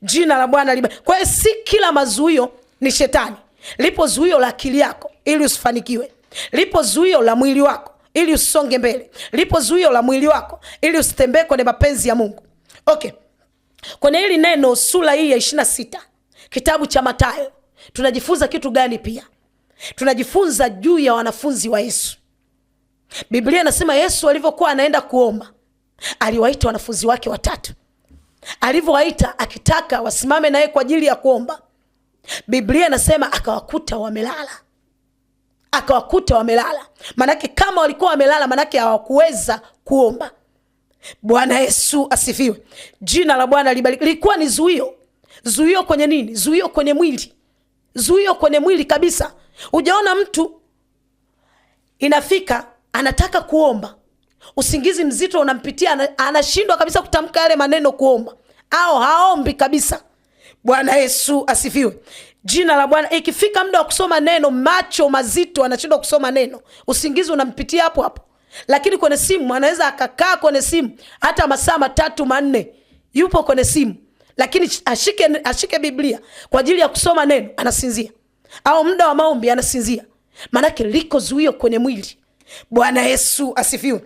Jina la Bwana liba. Kwa hiyo si kila mazuio ni shetani. Lipo zuio la akili yako ili usifanikiwe. Lipo zuio la mwili wako ili usonge mbele. Lipo zuio la mwili wako ili usitembee kwenye mapenzi ya Mungu. Okay. Kwenye hili neno sura hii ya 26 kitabu cha Mathayo tunajifunza kitu gani pia? Tunajifunza juu ya wanafunzi wa Yesu. Biblia inasema Yesu alivyokuwa anaenda kuomba, aliwaita wanafunzi wake watatu. Alivyowaita akitaka wasimame naye kwa ajili ya kuomba, Biblia inasema akawakuta wamelala. Akawakuta wamelala. Manake kama walikuwa wamelala, manake hawakuweza kuomba. Bwana Yesu asifiwe. Jina la Bwana libariki. Lilikuwa ni zuio. Zuio kwenye nini? Zuio kwenye mwili. Zuio kwenye mwili kabisa. Hujaona mtu inafika anataka kuomba, usingizi mzito unampitia, anashindwa kabisa kutamka yale maneno kuomba, au haombi kabisa. Bwana Yesu asifiwe. Jina la Bwana. Ikifika muda wa kusoma neno, macho mazito, anashindwa kusoma neno, usingizi unampitia hapo hapo. Lakini kwenye simu anaweza akakaa kwenye simu hata masaa 3 4 yupo kwenye simu, lakini ashike Biblia kwa ajili ya kusoma neno, anasinzia. Au muda wa maombi anasinzia. Manake liko zuio kwenye mwili. Bwana Yesu asifiwe.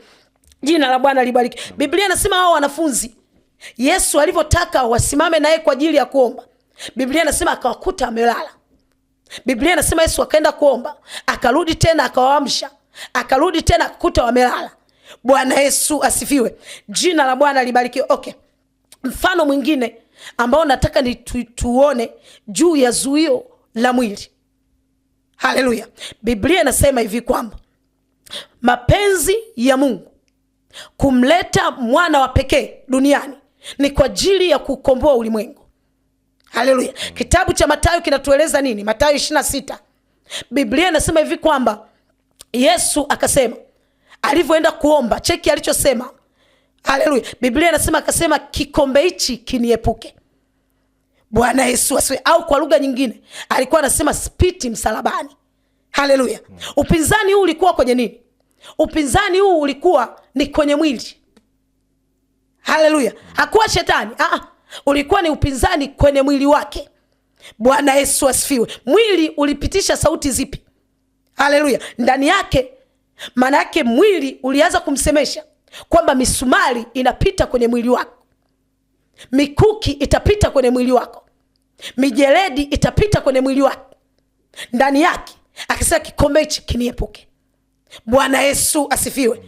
Jina la Bwana libariki. Biblia inasema hao wanafunzi Yesu alivyotaka wasimame naye kwa ajili ya kuomba, Biblia inasema akawakuta amelala. Biblia inasema Yesu akaenda kuomba, akarudi tena akawaamsha, akarudi tena akakuta wamelala. Bwana Yesu asifiwe. Jina la Bwana libariki. Okay. Mfano mwingine ambao nataka ni tuone juu ya zuio la mwili. Haleluya. Biblia inasema hivi kwamba mapenzi ya Mungu kumleta mwana wa pekee duniani ni kwa ajili ya kukomboa ulimwengu. Haleluya. Kitabu cha Mathayo kinatueleza nini? Mathayo 26. Biblia inasema hivi kwamba Yesu akasema alivyoenda kuomba, cheki alichosema. Haleluya. Biblia inasema akasema kikombe hichi kiniepuke. Bwana Yesu asifiwe. Au kwa lugha nyingine alikuwa anasema spiti msalabani. Haleluya. Upinzani huu ulikuwa kwenye nini? Upinzani huu ulikuwa ni kwenye mwili. Haleluya. Hakuwa shetani. Ulikuwa ni upinzani kwenye mwili wake. Bwana Yesu asifiwe. Mwili ulipitisha sauti zipi? Haleluya. Ndani yake, maana yake mwili ulianza kumsemesha kwamba misumari inapita kwenye mwili wako, mikuki itapita kwenye mwili wako, mijeledi itapita kwenye mwili wako. Ndani yake akasema kikombe hichi kiniepuke. Bwana Yesu asifiwe.